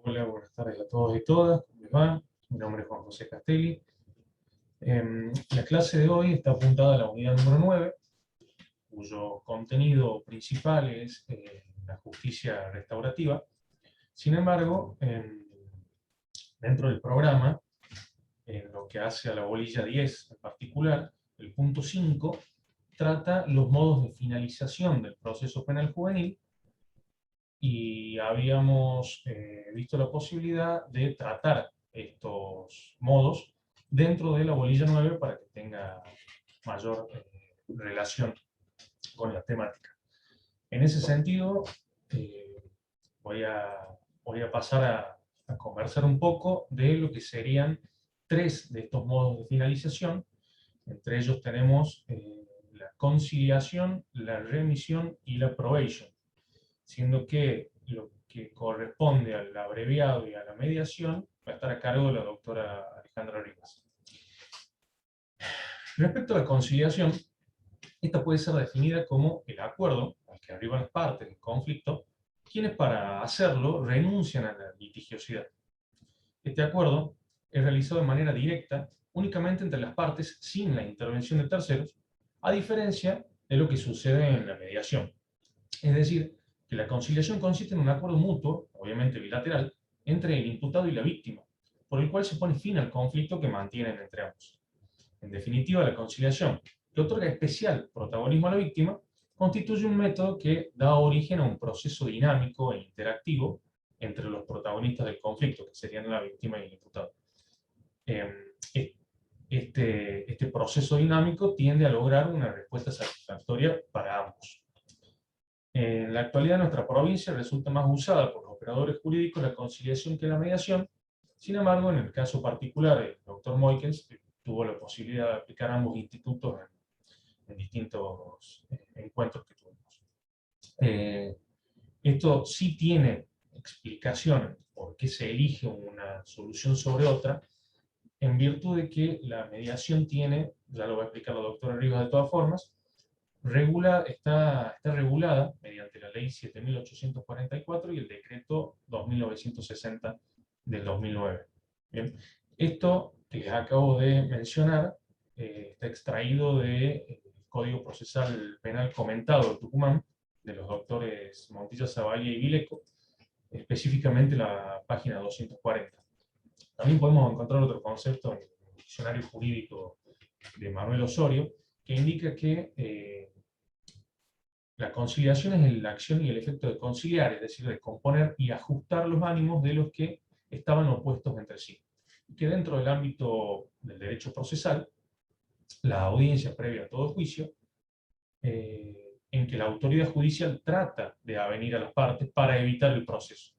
Hola, buenas tardes a todos y todas. ¿Cómo les va? Mi nombre es Juan José Castelli. La clase de hoy está apuntada a la unidad número 9, cuyo contenido principal es la justicia restaurativa. Sin embargo, dentro del programa, en lo que hace a la bolilla 10 en particular, el punto 5 trata los modos de finalización del proceso penal juvenil y habíamos visto la posibilidad de tratar estos modos dentro de la bolilla 9 para que tenga mayor relación con la temática. En ese sentido, eh, voy, a, voy a pasar a conversar un poco de lo que serían tres de estos modos de finalización. Entre ellos tenemos la conciliación, la remisión y la probation, siendo que lo que corresponde al abreviado y a la mediación va a estar a cargo de la doctora Alejandra Rivas. Respecto a la conciliación, esta puede ser definida como el acuerdo al que arriban las partes del conflicto, quienes para hacerlo renuncian a la litigiosidad. Este acuerdo es realizado de manera directa únicamente entre las partes sin la intervención de terceros, a diferencia de lo que sucede en la mediación. Es decir, que la conciliación consiste en un acuerdo mutuo, obviamente bilateral, entre el imputado y la víctima, por el cual se pone fin al conflicto que mantienen entre ambos. En definitiva, la conciliación, que otorga especial protagonismo a la víctima, constituye un método que da origen a un proceso dinámico e interactivo entre los protagonistas del conflicto, que serían la víctima y el imputado. Este proceso dinámico tiende a lograr una respuesta satisfactoria para ambos. En la actualidad, en nuestra provincia resulta más usada por los operadores jurídicos la conciliación que la mediación. Sin embargo, en el caso particular, el doctor Moikens tuvo la posibilidad de aplicar ambos institutos en distintos encuentros que tuvimos. Esto sí tiene explicación por qué se elige una solución sobre otra, en virtud de que la mediación tiene, ya lo va a explicar la doctora Rivas de todas formas, está regulada mediante la ley 7.844 y el decreto 2.960 del 2009. Bien. Esto que les acabo de mencionar está extraído del Código Procesal Penal Comentado de Tucumán, de los doctores Montilla, Zavalla y Vileco, específicamente la página 240. También podemos encontrar otro concepto en el diccionario jurídico de Manuel Osorio, que indica que la conciliación es la acción y el efecto de conciliar, es decir, de componer y ajustar los ánimos de los que estaban opuestos entre sí. Y que dentro del ámbito del derecho procesal, la audiencia previa a todo juicio, en que la autoridad judicial trata de avenir a las partes para evitar el proceso.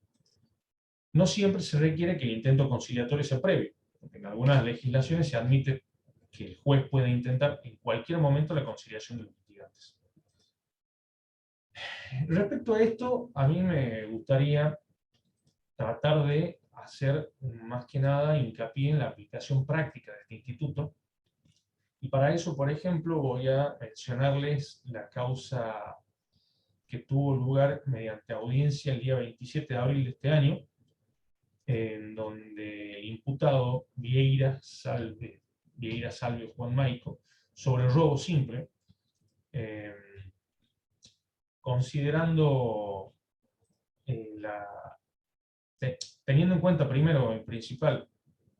No siempre se requiere que el intento conciliatorio sea previo, porque en algunas legislaciones se admite que el juez puede intentar en cualquier momento la conciliación de los litigantes. Respecto a esto, a mí me gustaría tratar de hacer más que nada hincapié en la aplicación práctica de este instituto. Y para eso, por ejemplo, voy a mencionarles la causa que tuvo lugar mediante audiencia el día 27 de abril de este año, en donde el imputado Vieira Salvio Juan Maico, sobre robo simple, considerando teniendo en cuenta primero, en principal,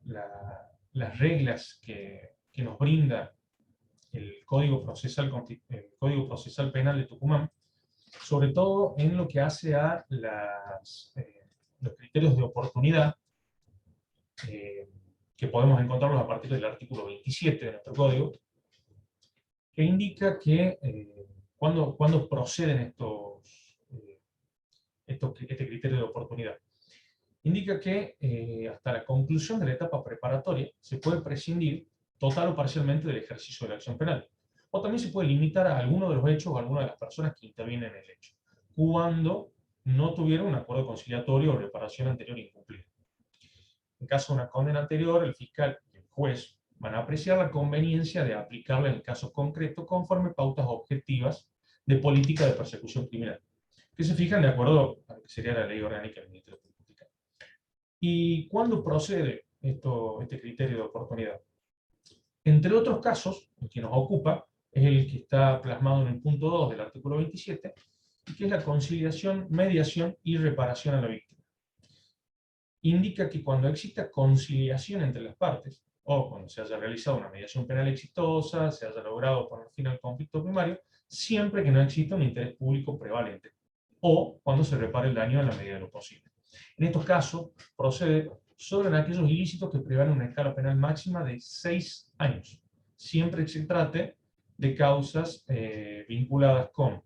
las reglas que nos brinda el Código Procesal Penal de Tucumán, sobre todo en lo que hace a los criterios de oportunidad, que podemos encontrarlos a partir del artículo 27 de nuestro código, que indica que cuando proceden este criterio de oportunidad. Indica que hasta la conclusión de la etapa preparatoria se puede prescindir total o parcialmente del ejercicio de la acción penal. O también se puede limitar a alguno de los hechos o a alguna de las personas que intervienen en el hecho, cuando no tuvieron un acuerdo conciliatorio o reparación anterior incumplida. En caso de una condena anterior, el fiscal y el juez van a apreciar la conveniencia de aplicarla en el caso concreto conforme pautas objetivas de política de persecución criminal, que se fijan de acuerdo a lo que sería la ley orgánica del Ministerio Público. ¿Y cuándo procede este criterio de oportunidad? Entre otros casos, el que nos ocupa es el que está plasmado en el punto 2 del artículo 27, que es la conciliación, mediación y reparación a la víctima. Indica que cuando exista conciliación entre las partes, o cuando se haya realizado una mediación penal exitosa, se haya logrado poner fin al conflicto primario, siempre que no exista un interés público prevalente, o cuando se repare el daño en la medida de lo posible. En estos casos, procede solo en aquellos ilícitos que prevalen una escala penal máxima de 6 años, siempre que se trate de causas vinculadas con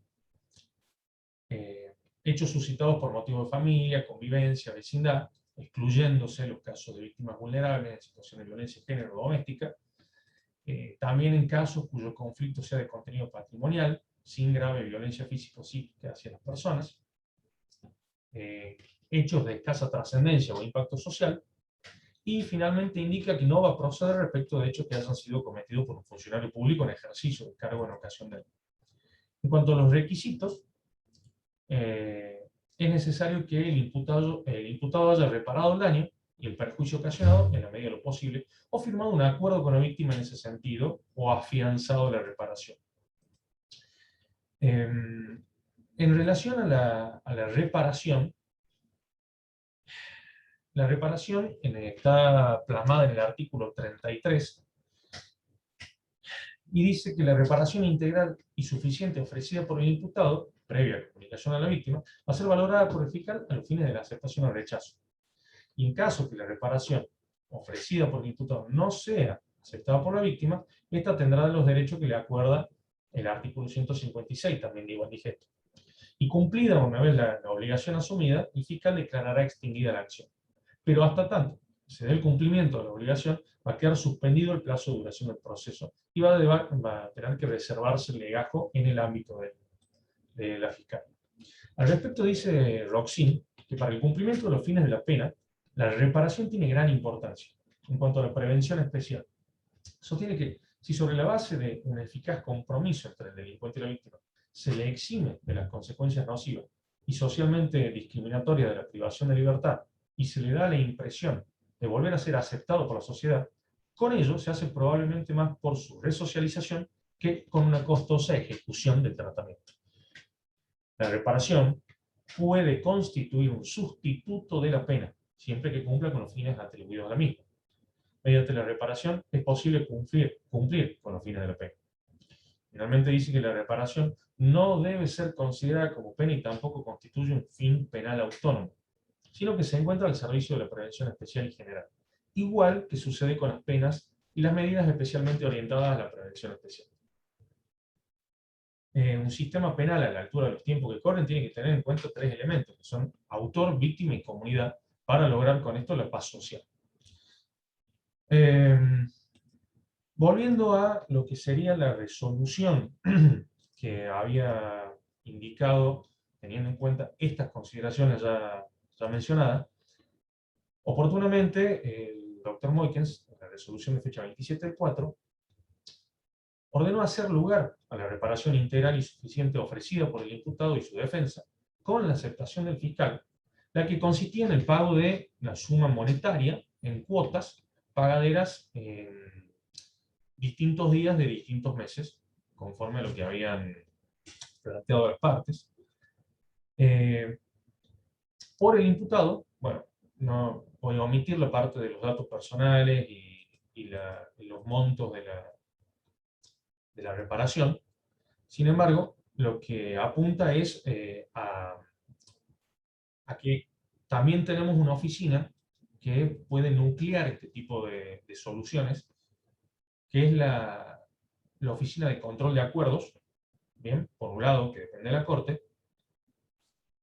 hechos suscitados por motivos de familia, convivencia, vecindad, excluyéndose los casos de víctimas vulnerables en situaciones de violencia de género doméstica, también en casos cuyo conflicto sea de contenido patrimonial, sin grave violencia física o psíquica hacia las personas, hechos de escasa trascendencia o impacto social, y finalmente indica que no va a proceder respecto de hechos que hayan sido cometidos por un funcionario público en ejercicio de cargo en ocasión de él. En cuanto a los requisitos, es necesario que el imputado haya reparado el daño y el perjuicio ocasionado en la medida de lo posible, o firmado un acuerdo con la víctima en ese sentido, o afianzado la reparación. En relación a la reparación está plasmada en el artículo 33, y dice que la reparación integral y suficiente ofrecida por el imputado, previa comunicación a la víctima, va a ser valorada por el fiscal a los fines de la aceptación o rechazo. Y en caso que la reparación ofrecida por el imputado no sea aceptada por la víctima, ésta tendrá los derechos que le acuerda el artículo 156, también de igual digento. Y cumplida una vez la obligación asumida, el fiscal declarará extinguida la acción. Pero hasta tanto se dé el cumplimiento de la obligación, va a quedar suspendido el plazo de duración del proceso y va a tener que reservarse el legajo en el ámbito de la fiscal. Al respecto dice Roxin que para el cumplimiento de los fines de la pena, la reparación tiene gran importancia en cuanto a la prevención especial. Sostiene que si sobre la base de un eficaz compromiso entre el delincuente y la víctima se le exime de las consecuencias nocivas y socialmente discriminatorias de la privación de libertad y se le da la impresión de volver a ser aceptado por la sociedad, con ello se hace probablemente más por su resocialización que con una costosa ejecución del tratamiento. La reparación puede constituir un sustituto de la pena, siempre que cumpla con los fines atribuidos a la misma. Mediante la reparación es posible cumplir con los fines de la pena. Finalmente dice que la reparación no debe ser considerada como pena y tampoco constituye un fin penal autónomo, sino que se encuentra al servicio de la prevención especial y general, igual que sucede con las penas y las medidas especialmente orientadas a la prevención especial. Un sistema penal a la altura de los tiempos que corren tiene que tener en cuenta 3 elementos, que son autor, víctima y comunidad, para lograr con esto la paz social. Volviendo a lo que sería la resolución que había indicado, teniendo en cuenta estas consideraciones ya mencionadas, oportunamente el Dr. Moikens, en la resolución de fecha 27/4, ordenó hacer lugar a la reparación integral y suficiente ofrecida por el imputado y su defensa, con la aceptación del fiscal, la que consistía en el pago de la suma monetaria en cuotas pagaderas en distintos días de distintos meses, conforme a lo que habían planteado las partes. Por el imputado, bueno, no voy a omitir la parte de los datos personales y los montos de la reparación. Sin embargo, lo que apunta es a que también tenemos una oficina que puede nuclear este tipo de soluciones, que es la oficina de control de acuerdos, bien, por un lado, que depende de la Corte,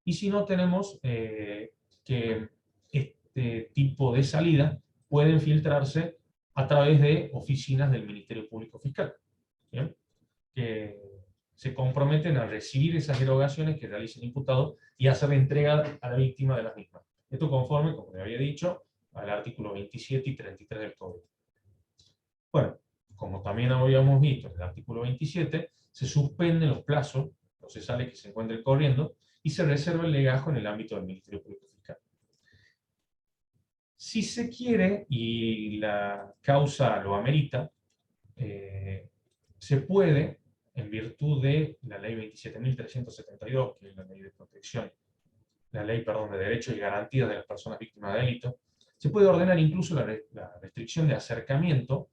y si no tenemos que este tipo de salida pueden filtrarse a través de oficinas del Ministerio Público Fiscal, ¿bien? Que se comprometen a recibir esas erogaciones que realiza el imputado y hacer entrega a la víctima de las mismas. Esto conforme, como le había dicho, al artículo 27 y 33 del Código. Bueno, como también habíamos visto en el artículo 27, se suspenden los plazos procesales que se encuentren corriendo y se reserva el legajo en el ámbito del Ministerio Público Fiscal. Si se quiere y la causa lo amerita, se puede, en virtud de la ley 27.372, que es la ley de protección, la ley, perdón, de derechos y garantías de las personas víctimas de delito, se puede ordenar incluso la restricción de acercamiento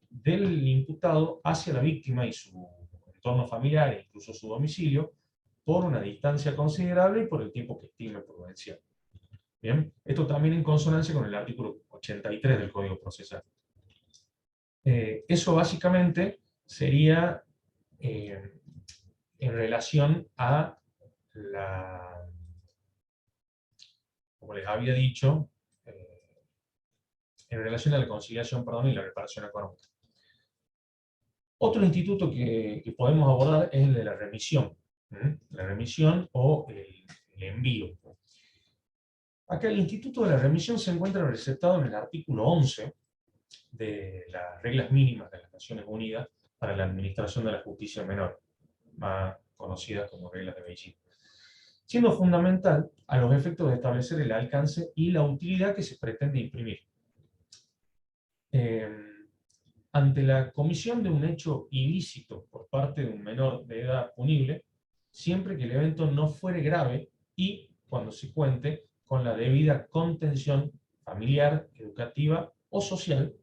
del imputado hacia la víctima y su entorno familiar e incluso su domicilio por una distancia considerable y por el tiempo que estime prudencial. Bien, esto también en consonancia con el artículo 83 del Código Procesal. Eso básicamente sería en relación a la, como les había dicho, en relación a la conciliación, perdón, y la reparación económica. Otro instituto que podemos abordar es el de la remisión. La remisión o el envío. Acá el instituto de la remisión se encuentra recetado en el artículo 11 de las reglas mínimas de las Naciones Unidas para la administración de la justicia menor, más conocidas como reglas de Beijing, siendo fundamental a los efectos de establecer el alcance y la utilidad que se pretende imprimir. Ante la comisión de un hecho ilícito por parte de un menor de edad punible, siempre que el evento no fuere grave y cuando se cuente con la debida contención familiar, educativa o social,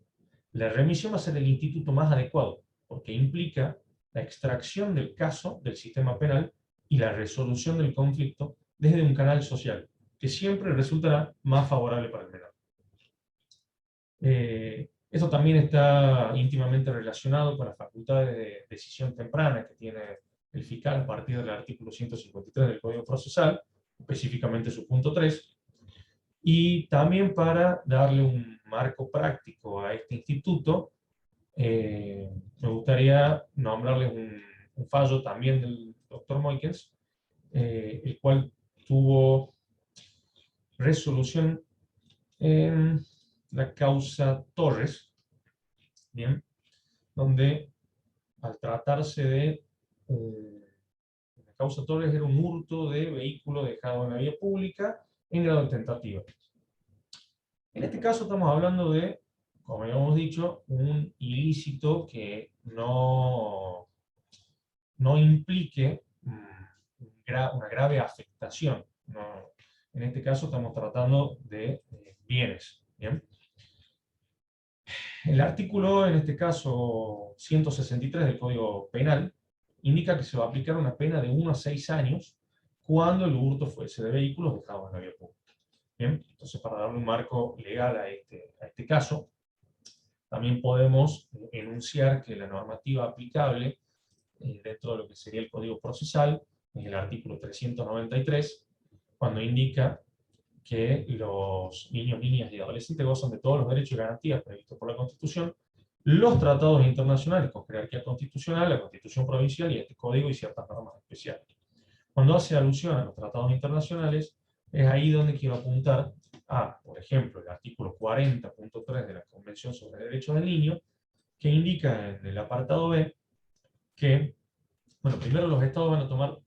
la remisión va a ser el instituto más adecuado, porque implica la extracción del caso del sistema penal y la resolución del conflicto desde un canal social, que siempre resultará más favorable para el menor. Esto también está íntimamente relacionado con las facultades de decisión temprana que tiene el fiscal a partir del artículo 153 del Código Procesal, específicamente su punto 3, y también para darle un marco práctico a este instituto, me gustaría nombrarles un fallo también del doctor Moikens, el cual tuvo resolución en la causa Torres, ¿bien? Donde al tratarse de la causa Torres era un hurto de vehículo dejado en la vía pública en grado de tentativa. En este caso estamos hablando de, como habíamos dicho, un ilícito que no implique una grave afectación. No, en este caso estamos tratando de bienes. ¿Bien? El artículo, en este caso 163 del Código Penal, indica que se va a aplicar una pena de 1 a 6 años cuando el hurto fuese de vehículos dejados en la vía pública. Bien, entonces para darle un marco legal a este caso, también podemos enunciar que la normativa aplicable dentro de lo que sería el Código Procesal, en el artículo 393, cuando indica que los niños, niñas y adolescentes gozan de todos los derechos y garantías previstos por la Constitución, los tratados internacionales con jerarquía constitucional, la Constitución provincial y este código y ciertas normas especiales. Cuando hace alusión a los tratados internacionales, es ahí donde quiero apuntar a, por ejemplo, el artículo 40.3 de la Convención sobre Derechos del Niño, que indica en el apartado B que, bueno, primero los estados van a tomar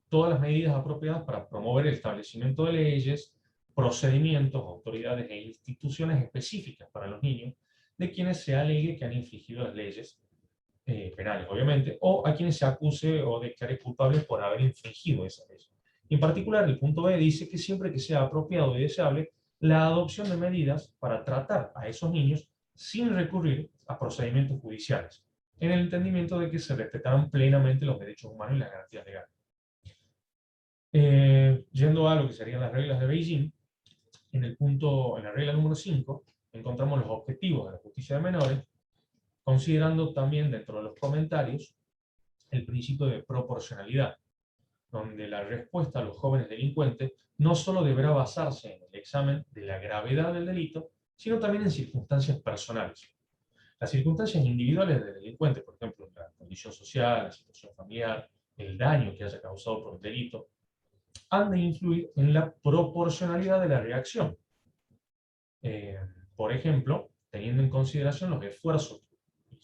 todas las medidas apropiadas para promover el establecimiento de leyes, procedimientos, autoridades e instituciones específicas para los niños, de quienes se alegue que han infringido las leyes penales, obviamente, o a quienes se acuse o declare culpables por haber infringido esa ley. En particular, el punto B dice que siempre que sea apropiado y deseable, la adopción de medidas para tratar a esos niños sin recurrir a procedimientos judiciales, en el entendimiento de que se respetarán plenamente los derechos humanos y las garantías legales. Yendo a lo que serían las reglas de Beijing, en la regla número 5, encontramos los objetivos de la justicia de menores, considerando también dentro de los comentarios el principio de proporcionalidad, donde la respuesta a los jóvenes delincuentes no solo deberá basarse en el examen de la gravedad del delito, sino también en circunstancias personales. Las circunstancias individuales del delincuente, por ejemplo, la condición social, la situación familiar, el daño que haya causado por el delito, han de influir en la proporcionalidad de la reacción. Por ejemplo, teniendo en consideración los esfuerzos del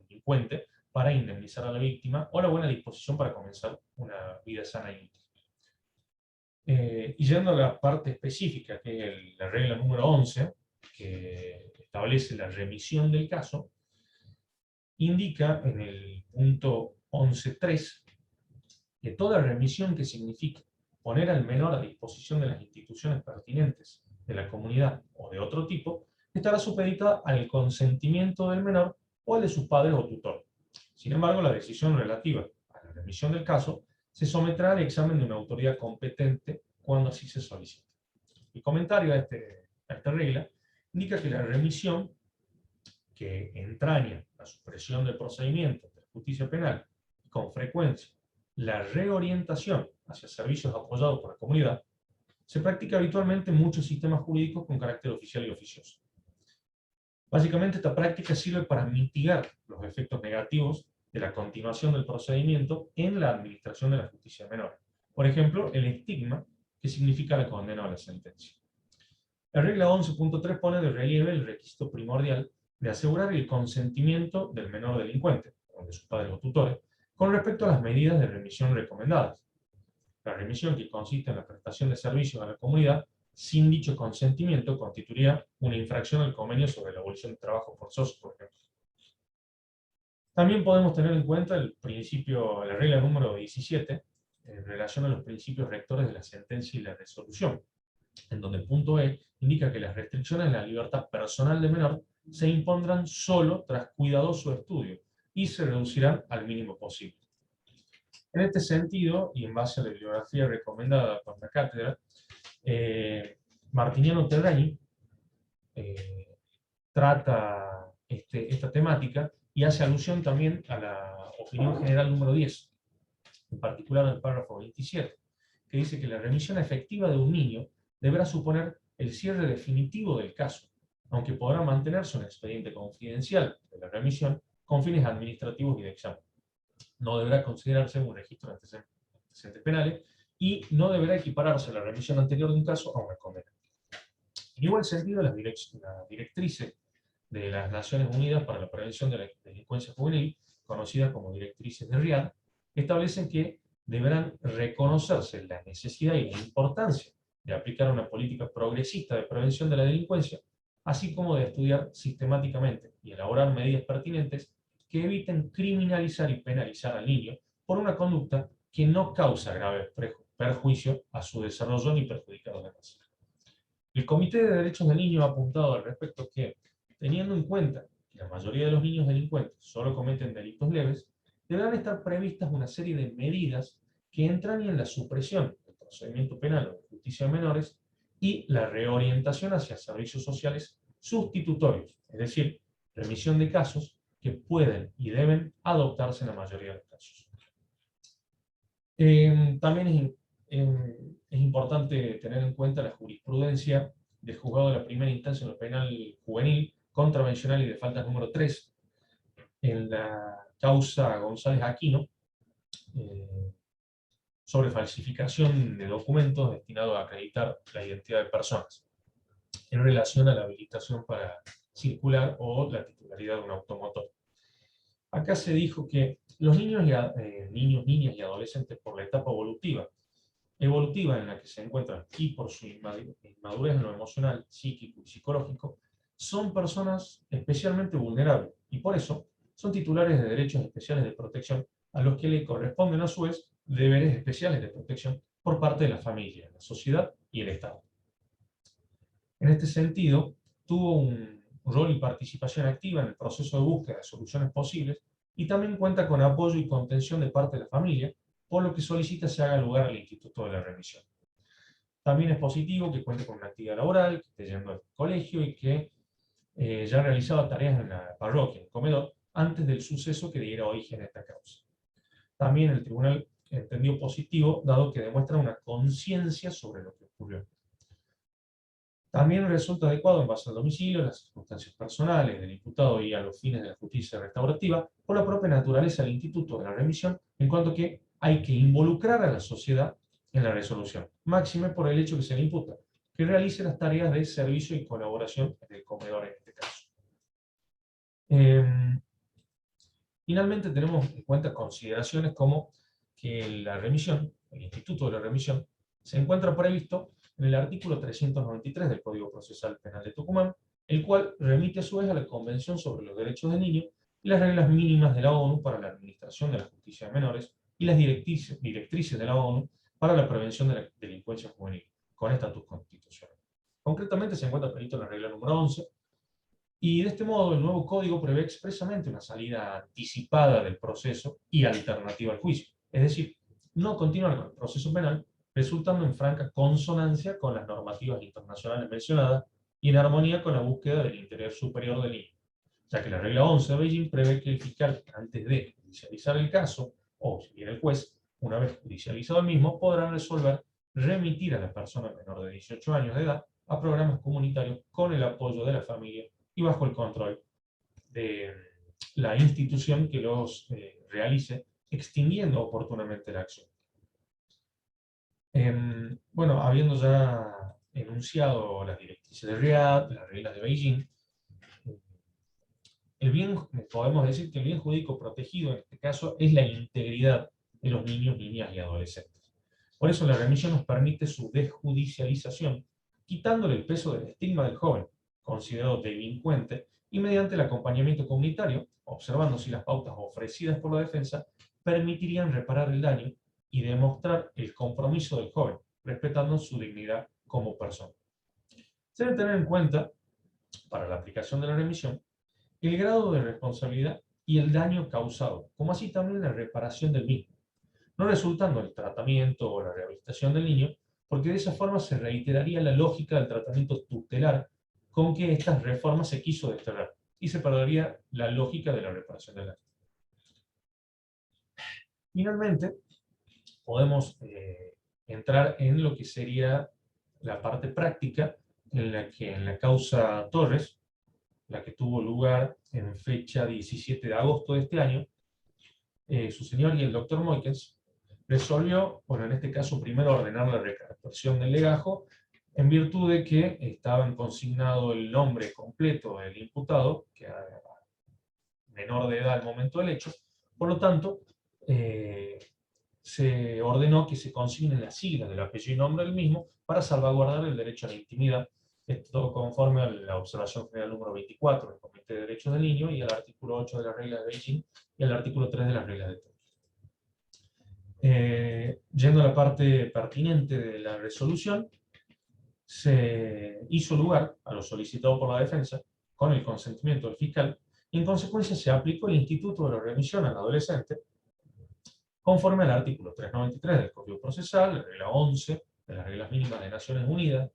delincuente para indemnizar a la víctima o la buena disposición para comenzar una vida sana y íntegra. Y yendo a la parte específica, que es la regla número 11, que establece la remisión del caso, indica en el punto 11.3 que toda remisión que signifique poner al menor a disposición de las instituciones pertinentes de la comunidad o de otro tipo, estará supeditada al consentimiento del menor o al de sus padres o tutor. Sin embargo, la decisión relativa a la remisión del caso se someterá al examen de una autoridad competente cuando así se solicite. El comentario a esta regla indica que la remisión que entraña la supresión del procedimiento de la justicia penal y con frecuencia la reorientación hacia servicios apoyados por la comunidad, se practica habitualmente en muchos sistemas jurídicos con carácter oficial y oficioso. Básicamente, esta práctica sirve para mitigar los efectos negativos de la continuación del procedimiento en la administración de la justicia menor. Por ejemplo, el estigma que significa la condena o la sentencia. La regla 11.3 pone de relieve el requisito primordial de asegurar el consentimiento del menor delincuente, o de sus padres o tutores, con respecto a las medidas de remisión recomendadas. La remisión, que consiste en la prestación de servicios a la comunidad, sin dicho consentimiento, constituiría una infracción al convenio sobre la abolición del trabajo forzoso, por ejemplo. También podemos tener en cuenta el principio, la regla número 17, en relación a los principios rectores de la sentencia y la resolución, en donde el punto E indica que las restricciones de la libertad personal del menor se impondrán solo tras cuidadoso estudio y se reducirán al mínimo posible. En este sentido, y en base a la bibliografía recomendada por la cátedra, Martiniano Terragni trata esta temática y hace alusión también a la opinión general número 10, en particular al párrafo 27, que dice que la remisión efectiva de un niño deberá suponer el cierre definitivo del caso, aunque podrá mantenerse un expediente confidencial de la remisión con fines administrativos y de examen. No deberá considerarse un registro de antecedentes penales y no deberá equipararse la remisión anterior de un caso a una condena. En igual sentido, las directrices de las Naciones Unidas para la Prevención de la Delincuencia Juvenil, conocidas como directrices de Riad, establecen que deberán reconocerse la necesidad y la importancia de aplicar una política progresista de prevención de la delincuencia, así como de estudiar sistemáticamente y elaborar medidas pertinentes que eviten criminalizar y penalizar al niño por una conducta que no causa grave perjuicio a su desarrollo ni perjudica a los demás. El Comité de Derechos del Niño ha apuntado al respecto que, teniendo en cuenta que la mayoría de los niños delincuentes solo cometen delitos leves, deberán estar previstas una serie de medidas que entrañen la supresión del procedimiento penal o de justicia de menores y la reorientación hacia servicios sociales sustitutorios, es decir, remisión de casos que pueden y deben adoptarse en la mayoría de los casos. También es importante tener en cuenta la jurisprudencia del juzgado de la primera instancia en lo penal juvenil, contravencional y de faltas número 3, en la causa González Aquino, sobre falsificación de documentos destinados a acreditar la identidad de personas, en relación a la habilitación para circular o la titularidad de un automotor. Acá se dijo que los niños, niñas y adolescentes, por la etapa evolutiva en la que se encuentran y por su inmadurez en lo emocional, psíquico y psicológico, son personas especialmente vulnerables y por eso son titulares de derechos especiales de protección a los que le corresponden a su vez deberes especiales de protección por parte de la familia, la sociedad y el Estado. En este sentido, tuvo un rol y participación activa en el proceso de búsqueda de soluciones posibles y también cuenta con apoyo y contención de parte de la familia, por lo que solicita se haga lugar al Instituto de la Remisión. También es positivo que cuente con una actividad laboral, que esté yendo al colegio y que ya realizaba tareas en la parroquia, en el comedor, antes del suceso que diera origen a esta causa. También el tribunal entendió positivo, dado que demuestra una conciencia sobre lo que ocurrió. También resulta adecuado, en base al domicilio, las circunstancias personales del imputado y a los fines de la justicia restaurativa, por la propia naturaleza del instituto de la remisión, en cuanto que hay que involucrar a la sociedad en la resolución, máxime por el hecho que se le imputa, que realice las tareas de servicio y colaboración en el comedor en este caso. Finalmente tenemos en cuenta consideraciones como que la remisión, el instituto de la remisión, se encuentra previsto en el artículo 393 del Código Procesal Penal de Tucumán, el cual remite a su vez a la Convención sobre los Derechos del Niño y las reglas mínimas de la ONU para la administración de la justicia de menores y las directrices de la ONU para la prevención de la delincuencia juvenil, con estatus constitucional. Concretamente se encuentra previsto en la regla número 11, y de este modo el nuevo código prevé expresamente una salida anticipada del proceso y alternativa al juicio, es decir, no continuar con el proceso penal, resultando en franca consonancia con las normativas internacionales mencionadas y en armonía con la búsqueda del interés superior del niño, ya que la regla 11 de Beijing prevé que el fiscal, antes de judicializar el caso, o si bien el juez, una vez judicializado el mismo, podrá resolver remitir a la persona menor de 18 años de edad a programas comunitarios con el apoyo de la familia y bajo el control de la institución que los realice, extinguiendo oportunamente la acción. Bueno, habiendo ya enunciado las directrices de Riad, las reglas de Beijing, podemos decir que el bien jurídico protegido en este caso es la integridad de los niños, niñas y adolescentes. Por eso la remisión nos permite su desjudicialización, quitándole el peso del estigma del joven, considerado delincuente, y mediante el acompañamiento comunitario, observando si las pautas ofrecidas por la defensa permitirían reparar el daño y demostrar el compromiso del joven, respetando su dignidad como persona. Se debe tener en cuenta, para la aplicación de la remisión, el grado de responsabilidad y el daño causado, como así también la reparación del mismo, no resultando el tratamiento o la rehabilitación del niño, porque de esa forma se reiteraría la lógica del tratamiento tutelar con que estas reformas se quiso desterrar, y se perdería la lógica de la reparación del daño. Finalmente, podemos entrar en lo que sería la parte práctica, en la que en la causa Torres, la que tuvo lugar en fecha 17 de agosto de este año, su señor y el doctor Moikens resolvió, bueno, en este caso primero ordenar la recaptación del legajo, en virtud de que estaba consignado el nombre completo del imputado, que era menor de edad al momento del hecho, por lo tanto, se ordenó que se consignen las siglas del apellido y nombre del mismo para salvaguardar el derecho a la intimidad, esto conforme a la observación general número 24 del Comité de Derechos del Niño y al artículo 8 de la regla de Beijing y al artículo 3 de las reglas de Tokio. Yendo a la parte pertinente de la resolución, se hizo lugar a lo solicitado por la defensa con el consentimiento del fiscal y en consecuencia se aplicó el instituto de la remisión al adolescente conforme al artículo 393 del Código Procesal, la regla 11 de las reglas mínimas de Naciones Unidas,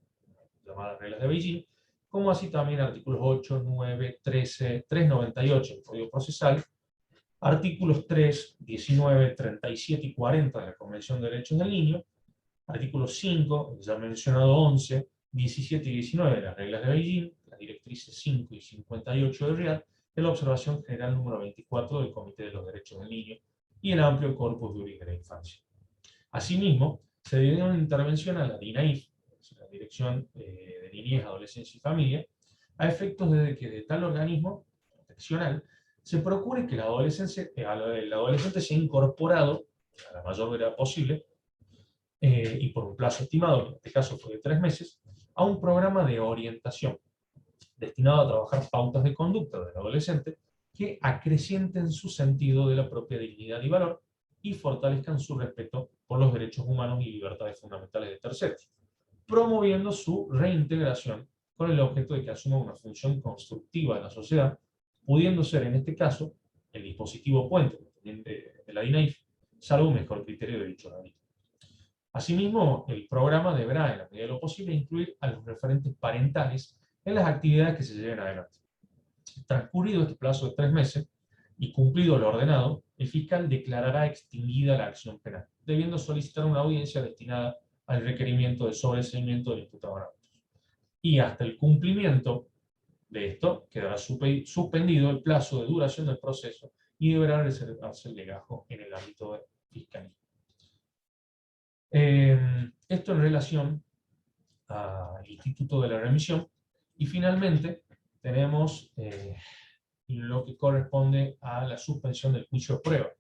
llamadas reglas de Beijing, como así también artículos 8, 9, 13, 398 del Código Procesal, artículos 3, 19, 37 y 40 de la Convención de Derechos del Niño, artículos 5, ya mencionado 11, 17 y 19 de las reglas de Beijing, las directrices 5 y 58 de Riad, de la observación general número 24 del Comité de los Derechos del Niño y el amplio corpus juris de la infancia. Asimismo, se dio una intervención a la DINAIF, la Dirección de Niñez, Adolescencia y Familia, a efectos de que de tal organismo proteccional se procure que el adolescente sea incorporado, a la mayor brevedad posible, y por un plazo estimado, que en este caso fue de 3 meses, a un programa de orientación destinado a trabajar pautas de conducta del adolescente que acrecienten su sentido de la propia dignidad y valor y fortalezcan su respeto por los derechos humanos y libertades fundamentales de terceros, promoviendo su reintegración con el objeto de que asuma una función constructiva en la sociedad, pudiendo ser en este caso el dispositivo puente de la DINAIF, salvo un mejor criterio de dicho organismo. Asimismo, el programa deberá, en la medida de lo posible, incluir a los referentes parentales en las actividades que se lleven adelante. Transcurrido este plazo de 3 meses y cumplido lo ordenado, el fiscal declarará extinguida la acción penal, debiendo solicitar una audiencia destinada al requerimiento de sobreseimiento del imputado en autos. Y hasta el cumplimiento de esto, quedará suspendido el plazo de duración del proceso y deberá reservarse el legajo en el ámbito de fiscalía. Esto en relación al Instituto de la Remisión. Y finalmente tenemos lo que corresponde a la suspensión del juicio de prueba.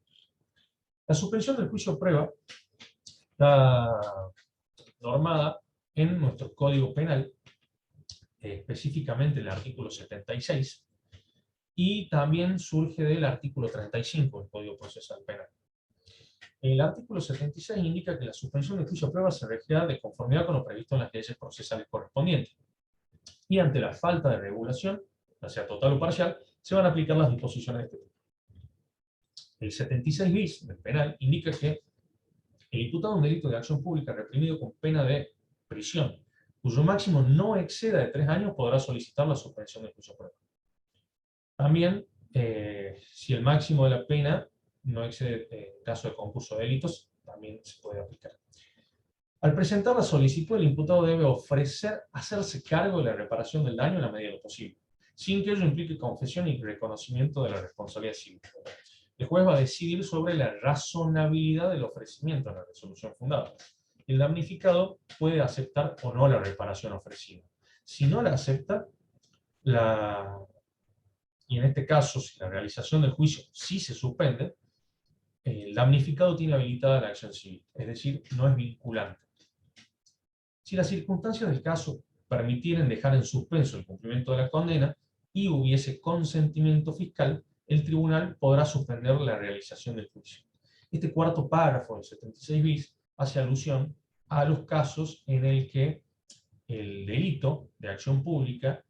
La suspensión del juicio de prueba está normada en nuestro Código Penal específicamente el artículo 76, y también surge del artículo 35 del Código Procesal Penal. El artículo 76 indica que la suspensión del juicio a prueba se regirá de conformidad con lo previsto en las leyes procesales correspondientes. Y ante la falta de regulación, ya sea total o parcial, se van a aplicar las disposiciones de este tipo. El 76 bis del penal indica que el imputado de un delito de acción pública reprimido con pena de prisión, cuyo máximo no exceda de 3 años, podrá solicitar la suspensión del juicio a prueba. También, si el máximo de la pena no excede, en caso de concurso de delitos, también se puede aplicar. Al presentar la solicitud, el imputado debe hacerse cargo de la reparación del daño en la medida de lo posible, sin que ello implique confesión y reconocimiento de la responsabilidad civil. El juez va a decidir sobre la razonabilidad del ofrecimiento en la resolución fundada. El damnificado puede aceptar o no la reparación ofrecida. Si no la acepta, y en este caso, si la realización del juicio sí se suspende, el damnificado tiene habilitada la acción civil, es decir, no es vinculante. Si las circunstancias del caso permitieren dejar en suspenso el cumplimiento de la condena y hubiese consentimiento fiscal, el tribunal podrá suspender la realización del juicio. Este cuarto párrafo del 76 bis hace alusión a los casos en el que el delito de acción pública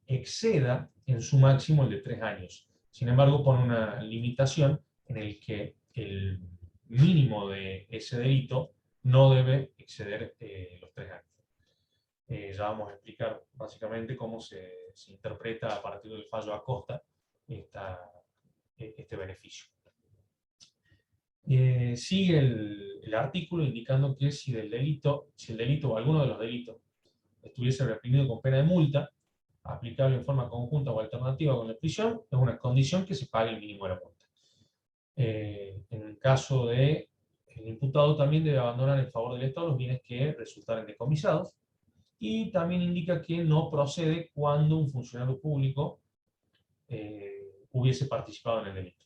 exceda en su máximo el de 3 años. Sin embargo, pone una limitación en el que el mínimo de ese delito no debe exceder los 3 años. Ya vamos a explicar básicamente cómo se interpreta a partir del fallo Acosta este beneficio. Sigue el artículo indicando que si el delito o alguno de los delitos estuviese reprimido con pena de multa, aplicable en forma conjunta o alternativa con la prisión, es una condición que se pague el mínimo de la multa. En el caso de el imputado también debe abandonar en favor del Estado los bienes que resultaren decomisados, y también indica que no procede cuando un funcionario público hubiese participado en el delito.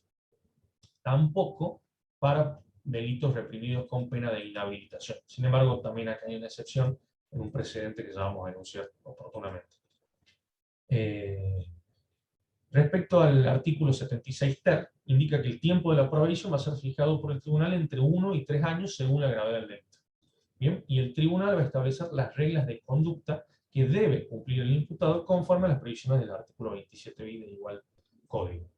Tampoco para delitos reprimidos con pena de inhabilitación. Sin embargo, también acá hay una excepción en un precedente que ya vamos a enunciar oportunamente. Respecto al artículo 76 ter, indica que el tiempo de la probation va a ser fijado por el tribunal entre 1 y 3 años según la gravedad del delito. Bien, y el tribunal va a establecer las reglas de conducta que debe cumplir el imputado conforme a las previsiones del artículo 27 bis del igual código.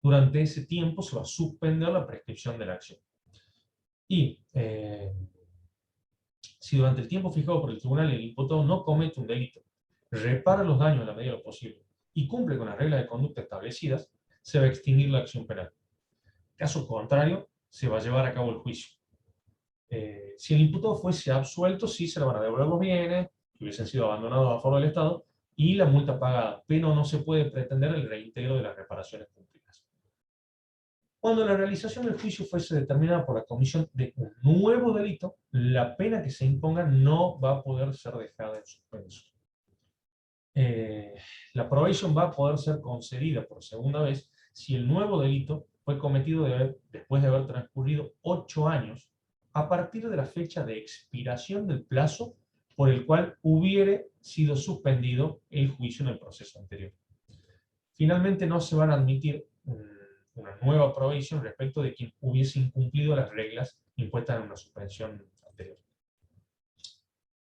Durante ese tiempo se va a suspender la prescripción de la acción. Y si durante el tiempo fijado por el tribunal el imputado no comete un delito, repara los daños en la medida de lo posible y cumple con las reglas de conducta establecidas, se va a extinguir la acción penal. Caso contrario, se va a llevar a cabo el juicio. Si el imputado fuese absuelto, sí se le van a devolver los bienes que hubiesen sido abandonados a favor del Estado y la multa pagada, pero no se puede pretender el reintegro de las reparaciones cumplidas. Cuando la realización del juicio fuese determinada por la comisión de un nuevo delito, la pena que se imponga no va a poder ser dejada en suspenso. La probation va a poder ser concedida por segunda vez si el nuevo delito fue cometido después de haber transcurrido 8 años a partir de la fecha de expiración del plazo por el cual hubiere sido suspendido el juicio en el proceso anterior. Finalmente, no se van a admitir una nueva probation respecto de quien hubiese incumplido las reglas impuestas en una suspensión anterior.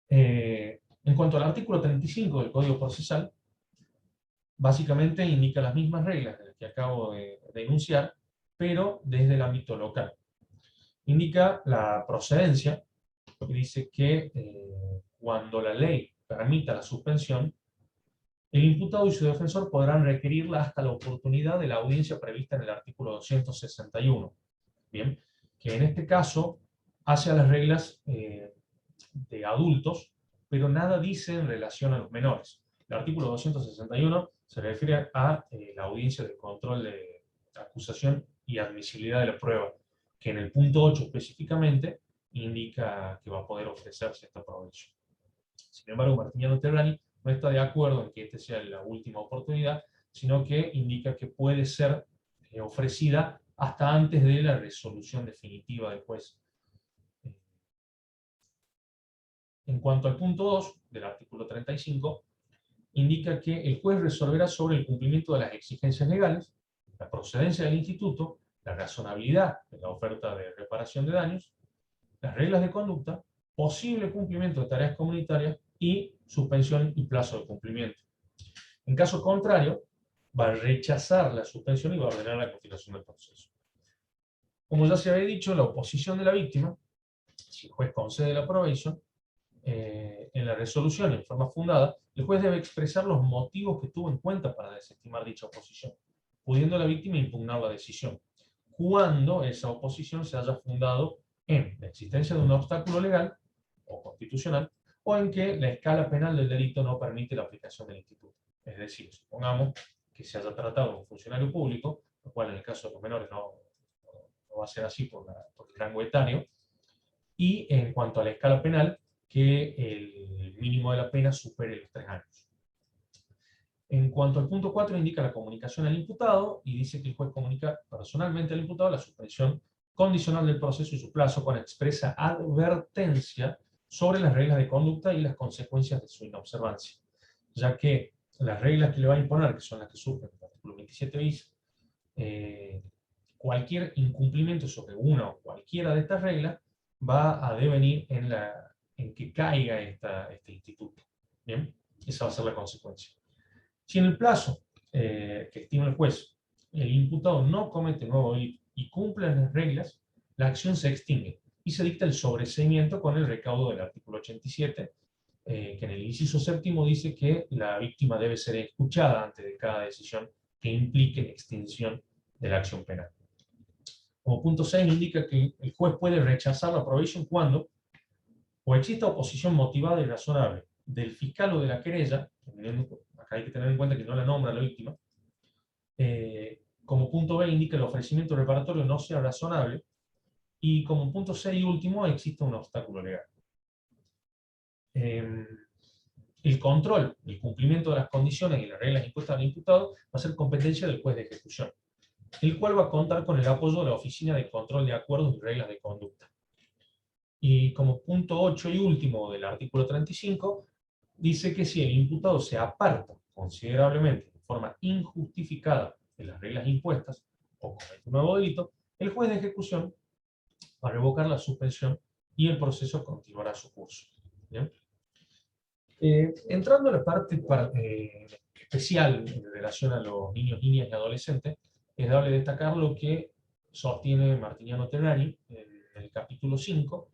En cuanto al artículo 35 del Código Procesal, básicamente indica las mismas reglas que acabo de enunciar, pero desde el ámbito local. Indica la procedencia, que dice que cuando la ley permita la suspensión, el imputado y su defensor podrán requerirla hasta la oportunidad de la audiencia prevista en el artículo 261. Bien, que en este caso hace a las reglas de adultos, pero nada dice en relación a los menores. El artículo 261 se refiere a la audiencia de control de acusación y admisibilidad de la prueba, que en el punto 8 específicamente indica que va a poder ofrecerse esta probation. Sin embargo, Martiniano Terrani no está de acuerdo en que esta sea la última oportunidad, sino que indica que puede ser ofrecida hasta antes de la resolución definitiva del juez. En cuanto al punto 2 del artículo 35, indica que el juez resolverá sobre el cumplimiento de las exigencias legales, la procedencia del instituto, la razonabilidad de la oferta de reparación de daños, las reglas de conducta, posible cumplimiento de tareas comunitarias y suspensión y plazo de cumplimiento. En caso contrario, va a rechazar la suspensión y va a ordenar la continuación del proceso. Como ya se había dicho, la oposición de la víctima, si el juez concede la probation, en la resolución en forma fundada, el juez debe expresar los motivos que tuvo en cuenta para desestimar dicha oposición, pudiendo la víctima impugnar la decisión, cuando esa oposición se haya fundado en la existencia de un obstáculo legal o constitucional, o en que la escala penal del delito no permite la aplicación del instituto. Es decir, supongamos que se haya tratado de un funcionario público, lo cual en el caso de los menores no va a ser así por el rango etario, y en cuanto a la escala penal, que el mínimo de la pena supere los 3 años. En cuanto al punto 4, indica la comunicación al imputado y dice que el juez comunica personalmente al imputado la suspensión condicional del proceso y su plazo con expresa advertencia sobre las reglas de conducta y las consecuencias de su inobservancia, ya que las reglas que le va a imponer, que son las que surgen del artículo 27 bis, cualquier incumplimiento sobre una o cualquiera de estas reglas va a devenir en que caiga este instituto. ¿Bien? Esa va a ser la consecuencia. Si en el plazo que estima el juez, el imputado no comete nuevo delito y cumple las reglas, la acción se extingue y se dicta el sobreseimiento con el recaudo del artículo 87, que en el inciso séptimo dice que la víctima debe ser escuchada antes de cada decisión que implique extinción de la acción penal. Como punto 6 indica que el juez puede rechazar la probation cuando o exista oposición motivada y razonable del fiscal o de la querella, acá hay que tener en cuenta que no la nombra la víctima, como punto B indica el ofrecimiento reparatorio no sea razonable, y como punto 6 y último existe un obstáculo legal. El control, el cumplimiento de las condiciones y las reglas impuestas al imputado va a ser competencia del juez de ejecución, el cual va a contar con el apoyo de la Oficina de Control de Acuerdos y Reglas de Conducta. Y como punto 8 y último del artículo 35, dice que si el imputado se aparta considerablemente de forma injustificada de las reglas impuestas o comete un nuevo delito, el juez de ejecución va a revocar la suspensión y el proceso continuará su curso. ¿Bien? Entrando a la parte especial en relación a los niños, niñas y adolescentes, es dable destacar lo que sostiene Martiniano Terrani en el capítulo 5,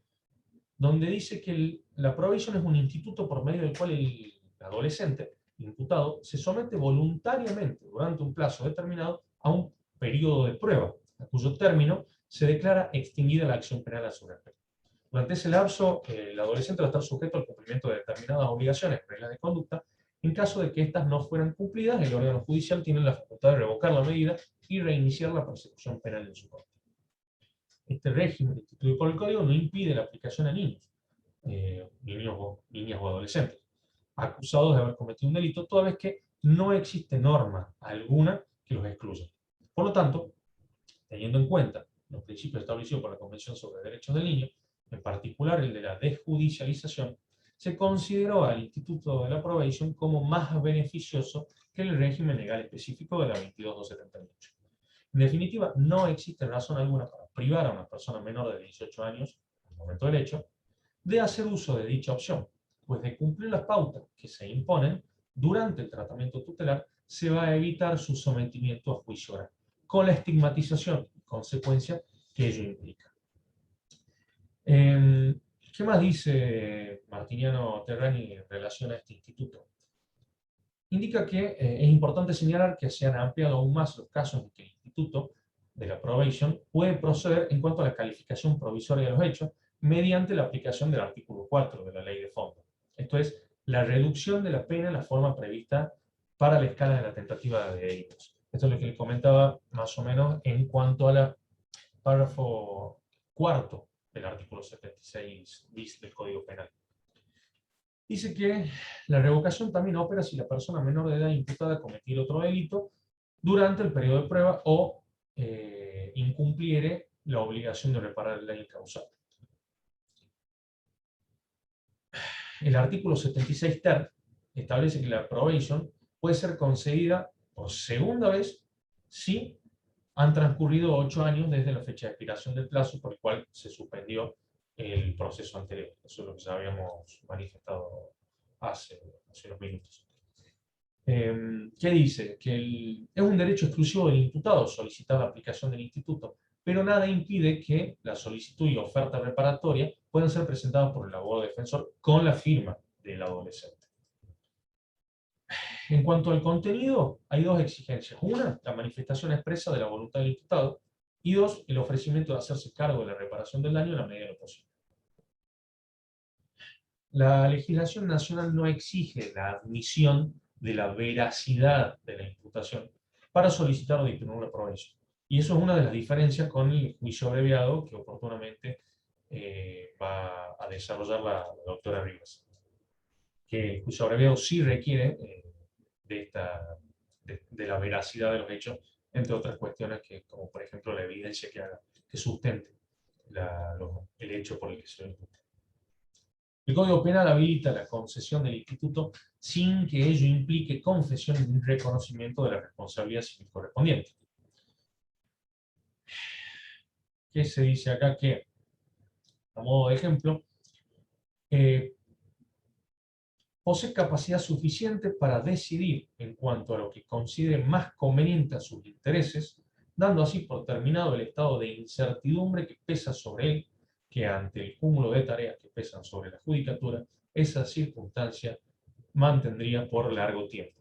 donde dice que la probation es un instituto por medio del cual el adolescente, el imputado, se somete voluntariamente durante un plazo determinado a un periodo de prueba, a cuyo término se declara extinguida la acción penal a su respecto. Durante ese lapso, el adolescente va a estar sujeto al cumplimiento de determinadas obligaciones, reglas de conducta. En caso de que éstas no fueran cumplidas, el órgano judicial tiene la facultad de revocar la medida y reiniciar la persecución penal en su contra. Este régimen instituido por el Código no impide la aplicación a niños, niñas o adolescentes, acusados de haber cometido un delito, toda vez que no existe norma alguna que los excluya. Por lo tanto, teniendo en cuenta los principios establecidos por la Convención sobre Derechos del Niño, en particular el de la desjudicialización, se consideró al Instituto de la Probation como más beneficioso que el régimen legal específico de la 22.278. En definitiva, no existe razón alguna para privar a una persona menor de 18 años, al momento del hecho, de hacer uso de dicha opción, pues de cumplir las pautas que se imponen durante el tratamiento tutelar, se va a evitar su sometimiento a juicio oral, con la estigmatización y consecuencia que ello implica. ¿Qué más dice Martiniano Terrani en relación a este instituto? Indica que es importante señalar que se han ampliado aún más los casos en que el instituto de la probation puede proceder en cuanto a la calificación provisoria de los hechos mediante la aplicación del artículo 4 de la ley de fondo. Esto es, la reducción de la pena en la forma prevista para la escala de la tentativa de delitos. Esto es lo que les comentaba más o menos en cuanto al párrafo cuarto del artículo 76 bis del Código Penal. Dice que la revocación también opera si la persona menor de edad imputada cometiera otro delito durante el periodo de prueba o incumpliere la obligación de reparar el daño causado. El artículo 76 ter establece que la probation puede ser concedida por segunda vez si han transcurrido 8 años desde la fecha de expiración del plazo por el cual se suspendió el proceso anterior. Eso es lo que ya habíamos manifestado hace unos minutos. ¿Qué dice? Que es un derecho exclusivo del imputado solicitar la aplicación del instituto, pero nada impide que la solicitud y oferta reparatoria puedan ser presentadas por el abogado defensor con la firma del adolescente. En cuanto al contenido, hay dos exigencias. Una, la manifestación expresa de la voluntad del imputado, y dos, el ofrecimiento de hacerse cargo de la reparación del daño en la medida de lo posible. La legislación nacional no exige la admisión de la veracidad de la imputación para solicitar o disponer una probation. Y eso es una de las diferencias con el juicio abreviado que oportunamente va a desarrollar la doctora Rivas. Que el juicio abreviado sí requiere de la veracidad de los hechos, entre otras cuestiones como por ejemplo la evidencia que sustente el hecho por el que se lo imputa. El Código Penal habilita la concesión del instituto sin que ello implique confesión y reconocimiento de la responsabilidad civil correspondiente. ¿Qué se dice acá? Que, a modo de ejemplo, posee capacidad suficiente para decidir en cuanto a lo que considere más conveniente a sus intereses, dando así por terminado el estado de incertidumbre que pesa sobre él, que ante el cúmulo de tareas que pesan sobre la judicatura, esa circunstancia mantendría por largo tiempo.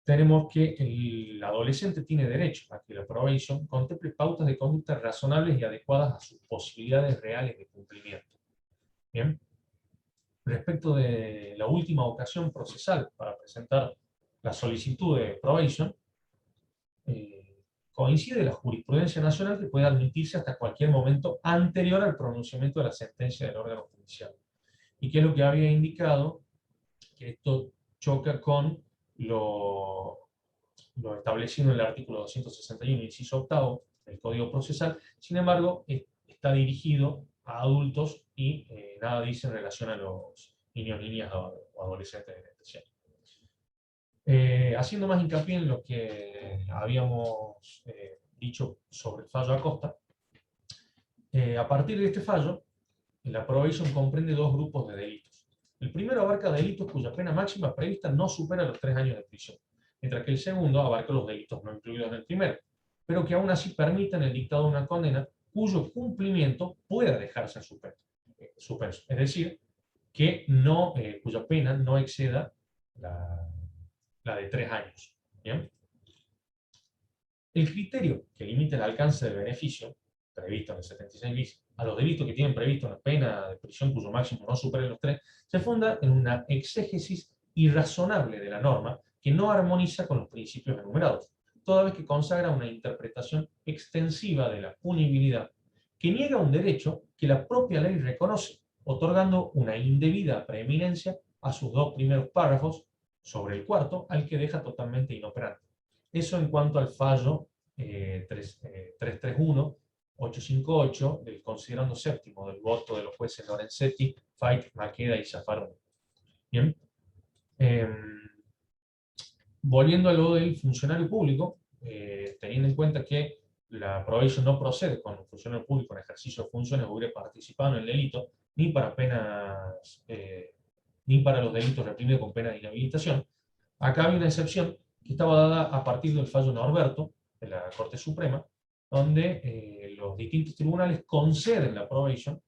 Tenemos que el adolescente tiene derecho a que la probation contemple pautas de conducta razonables y adecuadas a sus posibilidades reales de cumplimiento. Bien. Respecto de la última ocasión procesal para presentar la solicitud de probation, coincide la jurisprudencia nacional que puede admitirse hasta cualquier momento anterior al pronunciamiento de la sentencia del órgano judicial. ¿Y qué es lo que había indicado? Que esto choca con lo establecido en el artículo 261, inciso octavo del Código Procesal. Sin embargo, está dirigido a adultos y nada dice en relación a los niños, niñas o adolescentes en especial. Haciendo más hincapié en lo que habíamos dicho sobre el fallo Acosta, a partir de este fallo, la probation comprende dos grupos de delitos. El primero abarca delitos cuya pena máxima prevista no supera los 3 años de prisión, mientras que el segundo abarca los delitos no incluidos en el primero, pero que aún así permiten el dictado de una condena cuyo cumplimiento pueda dejarse en suspenso. Es decir, que cuya pena no exceda la de 3 años. ¿Bien? El criterio que limita el alcance del beneficio, previsto en el 76 bis, a los delitos que tienen previsto una pena de prisión cuyo máximo no supere los 3, se funda en una exégesis irrazonable de la norma que no armoniza con los principios enumerados, toda vez que consagra una interpretación extensiva de la punibilidad, que niega un derecho que la propia ley reconoce, otorgando una indebida preeminencia a sus dos primeros párrafos sobre el cuarto, al que deja totalmente inoperante. Eso en cuanto al fallo 331-858 del considerando séptimo del voto de los jueces Lorenzetti, Fait, Maqueda y Zaffaroni. Bien. Volviendo a lo del funcionario público, teniendo en cuenta que la probation no procede cuando un funcionario público en ejercicio de funciones hubiera participado en el delito, ni para penas, ni para los delitos reprimidos con pena de inhabilitación. Acá hay una excepción que estaba dada a partir del fallo Norberto de la Corte Suprema, donde los distintos tribunales conceden la probation,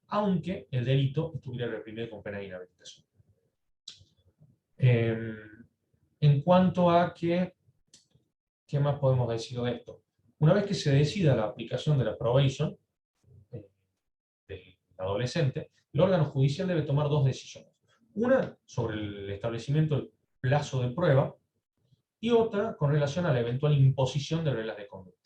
aunque el delito estuviera reprimido con pena de inhabilitación. En cuanto a ¿qué más podemos decir de esto? Una vez que se decida la aplicación de la probation del adolescente, el órgano judicial debe tomar dos decisiones. Una sobre el establecimiento del plazo de prueba y otra con relación a la eventual imposición de reglas de conducta.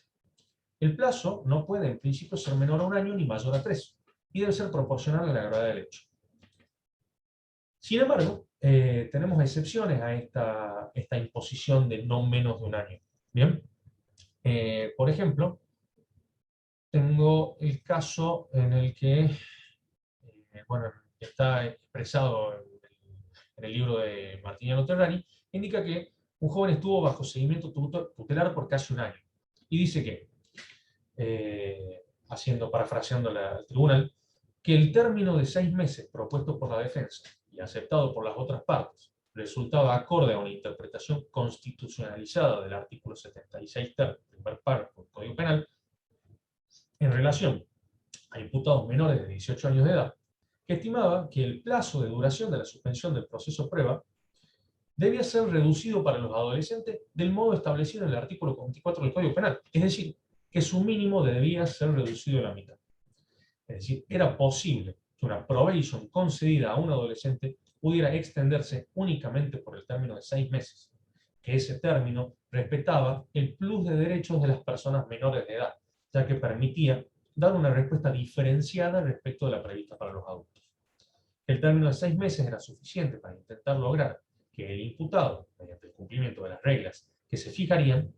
El plazo no puede en principio ser menor a 1 año ni mayor a 3 y debe ser proporcional a la gravedad del hecho. Sin embargo, tenemos excepciones a esta imposición de no menos de 1 año. ¿Bien? Por ejemplo, tengo el caso en el que, bueno, está expresado en el libro de Martiniano Terrani, indica que un joven estuvo bajo seguimiento tutelar por casi un año. Y dice que, parafraseando al tribunal, que el término de 6 meses propuesto por la defensa y aceptado por las otras partes resultaba acorde a una interpretación constitucionalizada del artículo 76 ter, primer párrafo del Código Penal, en relación a imputados menores de 18 años de edad, que estimaba que el plazo de duración de la suspensión del proceso prueba debía ser reducido para los adolescentes del modo establecido en el artículo 24 del Código Penal, es decir, que su mínimo debía ser reducido a la mitad. Es decir, era posible que una probation concedida a un adolescente pudiera extenderse únicamente por el término de 6 meses, que ese término respetaba el plus de derechos de las personas menores de edad, ya que permitía dar una respuesta diferenciada respecto de la prevista para los adultos. El término de 6 meses era suficiente para intentar lograr que el imputado, mediante el cumplimiento de las reglas que se fijarían,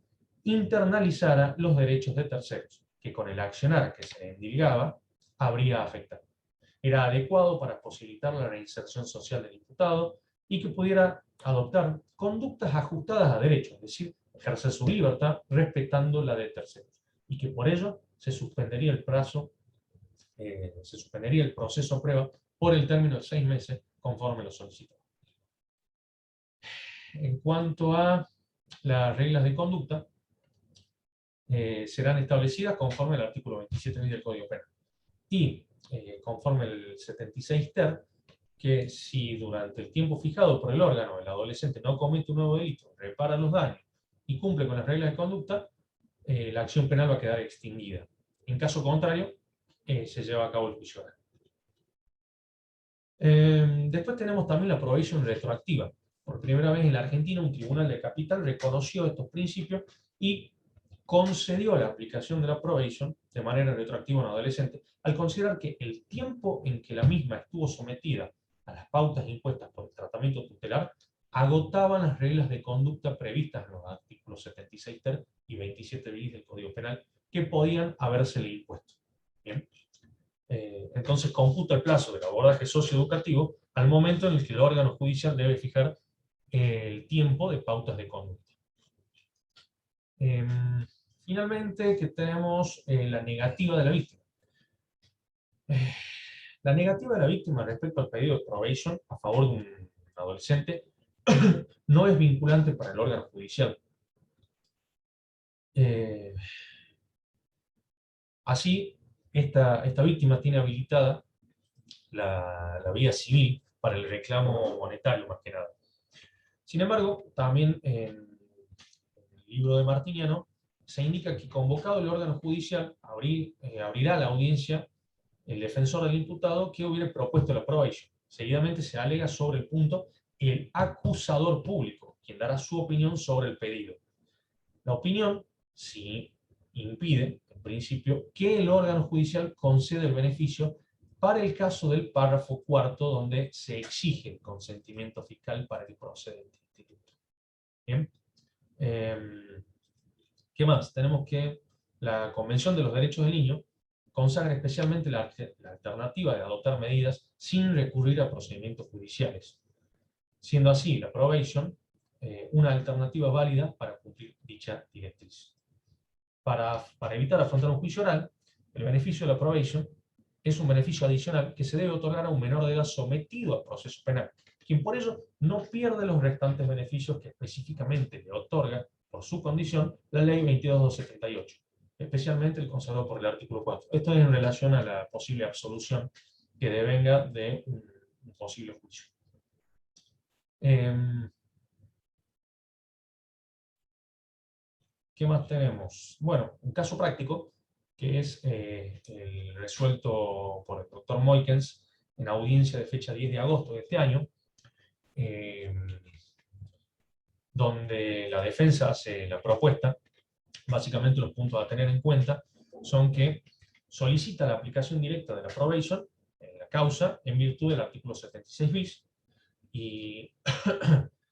internalizara los derechos de terceros, que con el accionar que se le endilgaba, habría afectado. Era adecuado para posibilitar la reinserción social del imputado y que pudiera adoptar conductas ajustadas a derechos, es decir, ejercer su libertad respetando la de terceros, y que por ello se suspendería el proceso a prueba por el término de 6 meses, conforme lo solicitado. En cuanto a las reglas de conducta, serán establecidas conforme al artículo 27 del Código Penal. Y conforme el 76 ter, que si durante el tiempo fijado por el órgano el adolescente no comete un nuevo delito, repara los daños y cumple con las reglas de conducta, la acción penal va a quedar extinguida. En caso contrario, se lleva a cabo el juicio oral. Después tenemos también la probation retroactiva. Por primera vez en la Argentina, un tribunal de capital reconoció estos principios y concedió la aplicación de la probation de manera retroactiva a un adolescente, al considerar que el tiempo en que la misma estuvo sometida a las pautas impuestas por el tratamiento tutelar agotaban las reglas de conducta previstas en los artículos 76 ter y 27 bis del Código Penal que podían habérsele impuesto. Bien. Entonces computa el plazo del abordaje socioeducativo al momento en el que el órgano judicial debe fijar el tiempo de pautas de conducta. Finalmente, que tenemos la negativa de la víctima. La negativa de la víctima respecto al pedido de probation a favor de un adolescente no es vinculante para el órgano judicial. Así, esta víctima tiene habilitada la vía civil para el reclamo monetario, más que nada. Sin embargo, también en el libro de Martiniano se indica que convocado el órgano judicial abrirá la audiencia el defensor del imputado que hubiera propuesto la probation. Seguidamente se alega sobre el punto el acusador público, quien dará su opinión sobre el pedido. La opinión sí impide, en principio, que el órgano judicial conceda el beneficio para el caso del párrafo cuarto, donde se exige el consentimiento fiscal para el procedente instituto. Bien. ¿Qué más? Tenemos que la Convención de los Derechos del Niño consagra especialmente la alternativa de adoptar medidas sin recurrir a procedimientos judiciales, siendo así la probation una alternativa válida para cumplir dicha directriz. Para evitar afrontar un juicio oral, el beneficio de la probation es un beneficio adicional que se debe otorgar a un menor de edad sometido al proceso penal, quien por ello no pierde los restantes beneficios que específicamente le otorga, por su condición, la Ley 22.278, especialmente el consagrado por el artículo 4. Esto es en relación a la posible absolución que devenga de un posible juicio. ¿Qué más tenemos? Bueno, un caso práctico, que es el resuelto por el doctor Moikens en audiencia de fecha 10 de agosto de este año, donde la defensa hace la propuesta. Básicamente los puntos a tener en cuenta son que solicita la aplicación directa de la probation en la causa en virtud del artículo 76 bis y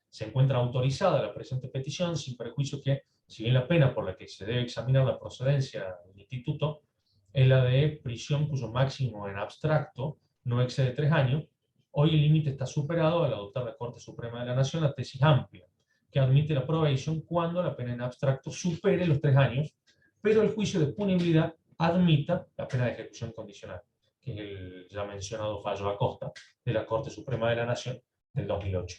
se encuentra autorizada la presente petición sin perjuicio que, si bien la pena por la que se debe examinar la procedencia del instituto es la de prisión cuyo máximo en abstracto no excede 3 años, Hoy el límite está superado al adoptar la Corte Suprema de la Nación la tesis amplia, que admite la probation cuando la pena en abstracto supere los 3 años, pero el juicio de punibilidad admita la pena de ejecución condicional, que es el ya mencionado fallo Acosta de la Corte Suprema de la Nación del 2008.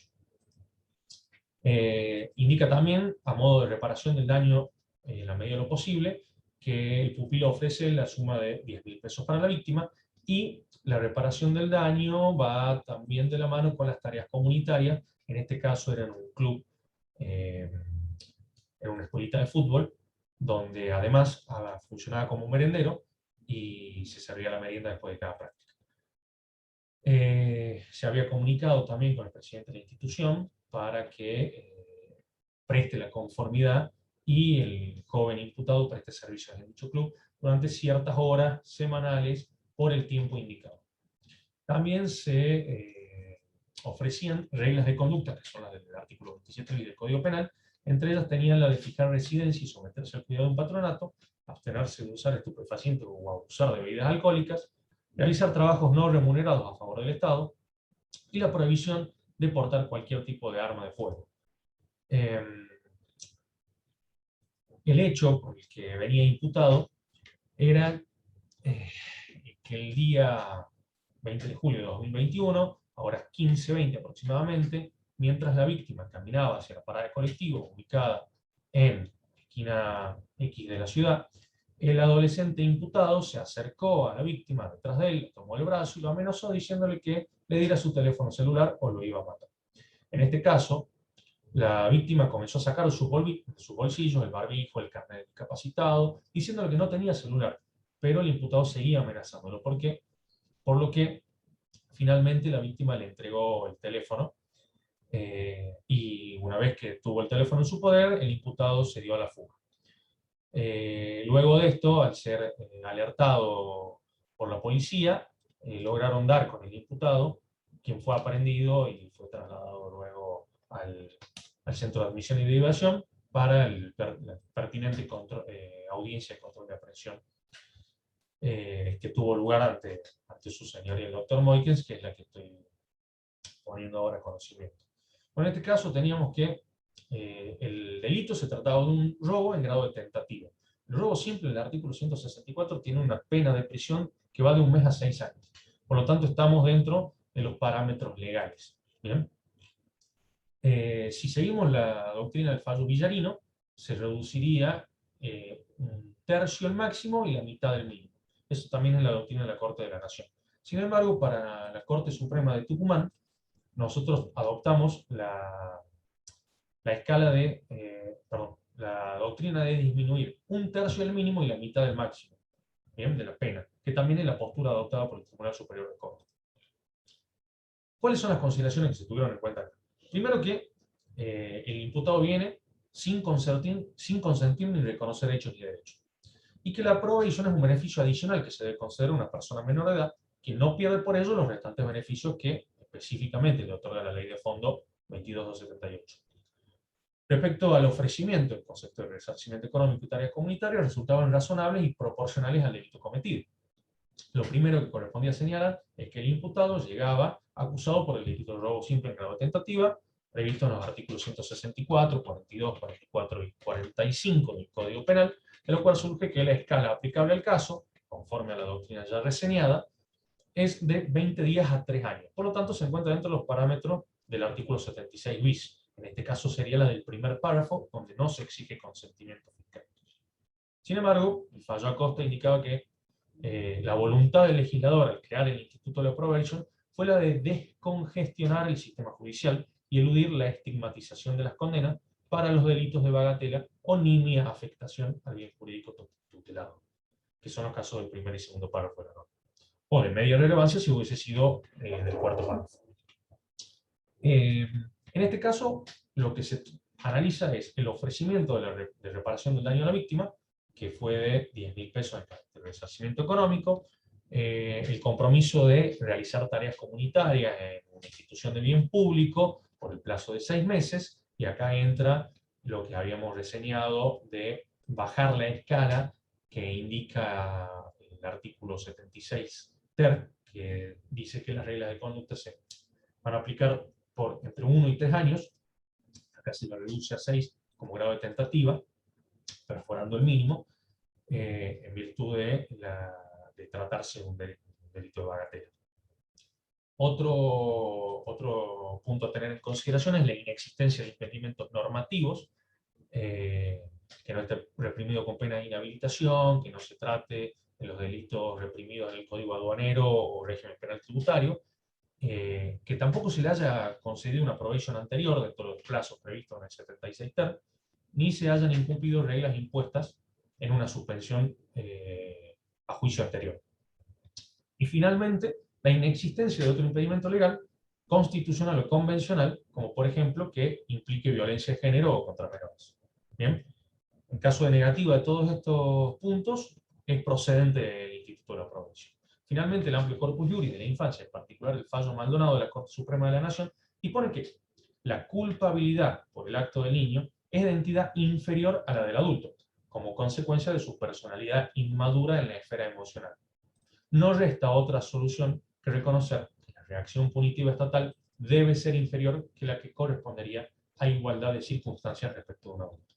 Indica también, a modo de reparación del daño en la medida de lo posible, que el pupilo ofrece la suma de 10.000 pesos para la víctima, y la reparación del daño va también de la mano con las tareas comunitarias. En este caso era en un club, en una escuelita de fútbol, donde además funcionaba como un merendero y se servía la merienda después de cada práctica. Se había comunicado también con el presidente de la institución para que preste la conformidad y el joven imputado preste servicios en dicho club durante ciertas horas semanales por el tiempo indicado. También se ofrecían reglas de conducta, que son las del artículo 27 del Código Penal. Entre ellas tenían la de fijar residencia y someterse al cuidado de un patronato, abstenerse de usar estupefacientes o abusar de bebidas alcohólicas, realizar trabajos no remunerados a favor del Estado, y la prohibición de portar cualquier tipo de arma de fuego. El hecho por el que venía imputado era que el día 20 de julio de 2021, a horas 15:20 aproximadamente, mientras la víctima caminaba hacia la parada de colectivo ubicada en esquina X de la ciudad, el adolescente imputado se acercó a la víctima detrás de él, le tomó el brazo y lo amenazó diciéndole que le diera su teléfono celular o lo iba a matar. En este caso, la víctima comenzó a sacar de sus bolsillos el barbijo, el carnet de discapacitado, diciéndole que no tenía celular, pero el imputado seguía amenazándolo, por lo que finalmente la víctima le entregó el teléfono, y una vez que tuvo el teléfono en su poder, el imputado se dio a la fuga. Luego de esto, al ser alertado por la policía, lograron dar con el imputado, quien fue aprehendido y fue trasladado luego al centro de admisión y derivación para la pertinente audiencia de control de aprehensión, que tuvo lugar ante su señoría el doctor Moikens, que es la que estoy poniendo ahora a conocimiento. Bueno, en este caso teníamos que el delito se trataba de un robo en grado de tentativa. El robo simple, el artículo 164, tiene una pena de prisión que va de 1 mes a 6 años. Por lo tanto, estamos dentro de los parámetros legales. ¿Bien? Si seguimos la doctrina del fallo Villarino, se reduciría 1/3 el máximo y la mitad del mínimo. Eso también es la doctrina de la Corte de la Nación. Sin embargo, para la Corte Suprema de Tucumán, nosotros adoptamos la escala de, la doctrina de disminuir 1/3 del mínimo y la mitad del máximo, ¿bien?, de la pena, que también es la postura adoptada por el Tribunal Superior de Corte. ¿Cuáles son las consideraciones que se tuvieron en cuenta? Primero que el imputado viene sin consentir ni reconocer hechos ni derechos, y que la probation es un beneficio adicional que se debe conceder a una persona menor de edad, que no pierde por ello los restantes beneficios que específicamente le otorga la ley de fondo 22.278. Respecto al ofrecimiento, el concepto de resarcimiento económico y tareas comunitarias resultaban razonables y proporcionales al delito cometido. Lo primero que correspondía señalar es que el imputado llegaba acusado por el delito de robo simple en grado de tentativa, previsto en los artículos 164, 42, 44 y 45 del Código Penal, de lo cual surge que la escala aplicable al caso, conforme a la doctrina ya reseñada, es de 20 días a 3 años. Por lo tanto, se encuentra dentro de los parámetros del artículo 76 bis. En este caso sería la del primer párrafo, donde no se exige consentimiento fiscal. Sin embargo, el fallo Acosta indicaba que la voluntad del legislador al crear el Instituto de Probation fue la de descongestionar el sistema judicial y eludir la estigmatización de las condenas para los delitos de bagatela o nimia afectación al bien jurídico tutelado, que son los casos del primer y segundo párrafo de la norma, o de media relevancia si hubiese sido del cuarto párrafo. En este caso, lo que se analiza es el ofrecimiento de reparación del daño a la víctima, que fue de 10.000 pesos de resarcimiento económico, el compromiso de realizar tareas comunitarias en una institución de bien público por el plazo de 6 meses, y acá entra lo que habíamos reseñado de bajar la escala que indica el artículo 76 ter, que dice que las reglas de conducta se van a aplicar por entre 1 y 3 años, acá se lo reduce a 6 como grado de tentativa, perforando el mínimo, en virtud de tratarse de un delito de bagatela. Otro punto a tener en consideración es la inexistencia de impedimentos normativos, que no esté reprimido con pena de inhabilitación, que no se trate de los delitos reprimidos en el Código Aduanero o régimen penal tributario, que tampoco se le haya concedido una probation anterior dentro de los plazos previstos en el 76 ter, ni se hayan incumplido reglas impuestas en una suspensión a juicio anterior. Y finalmente, la inexistencia de otro impedimento legal, constitucional o convencional, como por ejemplo que implique violencia de género o contra menores. Bien, en caso de negativa de todos estos puntos, es procedente el Instituto de la Provincia. Finalmente, el amplio corpus juris de la infancia, en particular el fallo Maldonado de la Corte Suprema de la Nación, dispone que la culpabilidad por el acto del niño es de entidad inferior a la del adulto, como consecuencia de su personalidad inmadura en la esfera emocional. No resta otra solución que reconocer que la reacción punitiva estatal debe ser inferior que la que correspondería a igualdad de circunstancias respecto de un adulto.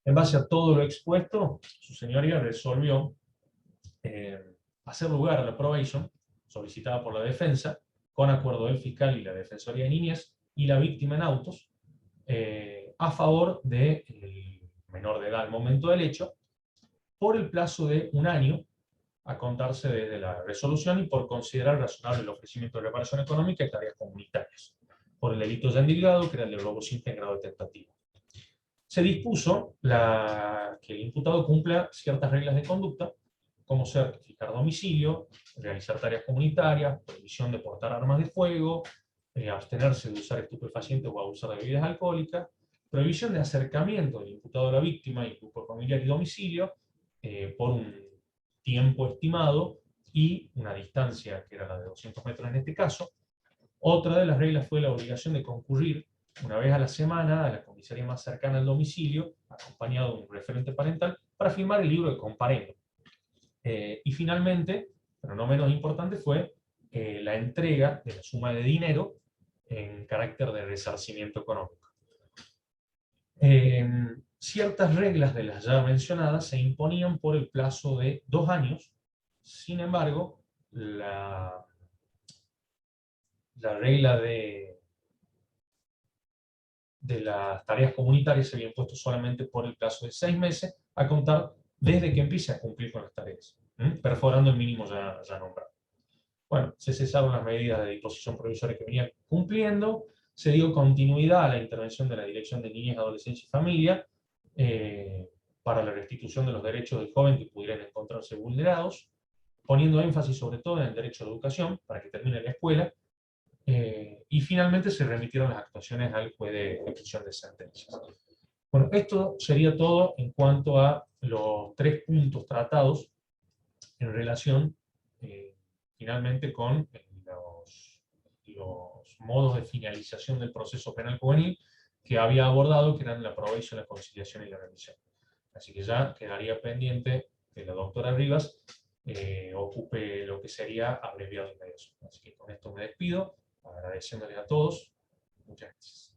En base a todo lo expuesto, su señoría resolvió hacer lugar a la probation solicitada por la defensa, con acuerdo del fiscal y la Defensoría de Niñez y la víctima en autos, a favor del menor de edad al momento del hecho, por el plazo de 1 año, a contarse desde la resolución y por considerar razonable el ofrecimiento de reparación económica y tareas comunitarias, por el delito ya indicado, que era el de robo sin grado de tentativa. Se dispuso que el imputado cumpla ciertas reglas de conducta, como ser fijar domicilio, realizar tareas comunitarias, prohibición de portar armas de fuego, abstenerse de usar estupefacientes o abusar de bebidas alcohólicas, prohibición de acercamiento del imputado a la víctima y grupo familiar y domicilio, por un tiempo estimado y una distancia que era la de 200 metros en este caso. Otra de las reglas fue la obligación de concurrir una vez a la semana a la comisaría más cercana al domicilio, acompañado de un referente parental, para firmar el libro de comparendo. Y finalmente, pero no menos importante, fue la entrega de la suma de dinero en carácter de resarcimiento económico. Ciertas reglas de las ya mencionadas se imponían por el plazo de 2 años. Sin embargo, la regla de las tareas comunitarias se había impuesto solamente por el plazo de 6 meses, a contar desde que empiece a cumplir con las tareas, perforando el mínimo ya nombrado. Bueno, se cesaron las medidas de disposición provisoria que venía cumpliendo, se dio continuidad a la intervención de la Dirección de Niñez, Adolescencia y Familia para la restitución de los derechos del joven que pudieran encontrarse vulnerados, poniendo énfasis sobre todo en el derecho a la educación, para que termine la escuela, y finalmente se remitieron las actuaciones al juez de ejecución de sentencias. Bueno, esto sería todo en cuanto a los 3 puntos tratados en relación finalmente con los modos de finalización del proceso penal juvenil que había abordado, que eran la probation, la conciliación y la remisión. Así que ya quedaría pendiente que la doctora Rivas ocupe lo que sería abreviado inmediato. Así que con esto me despido, agradeciéndoles a todos. Muchas gracias.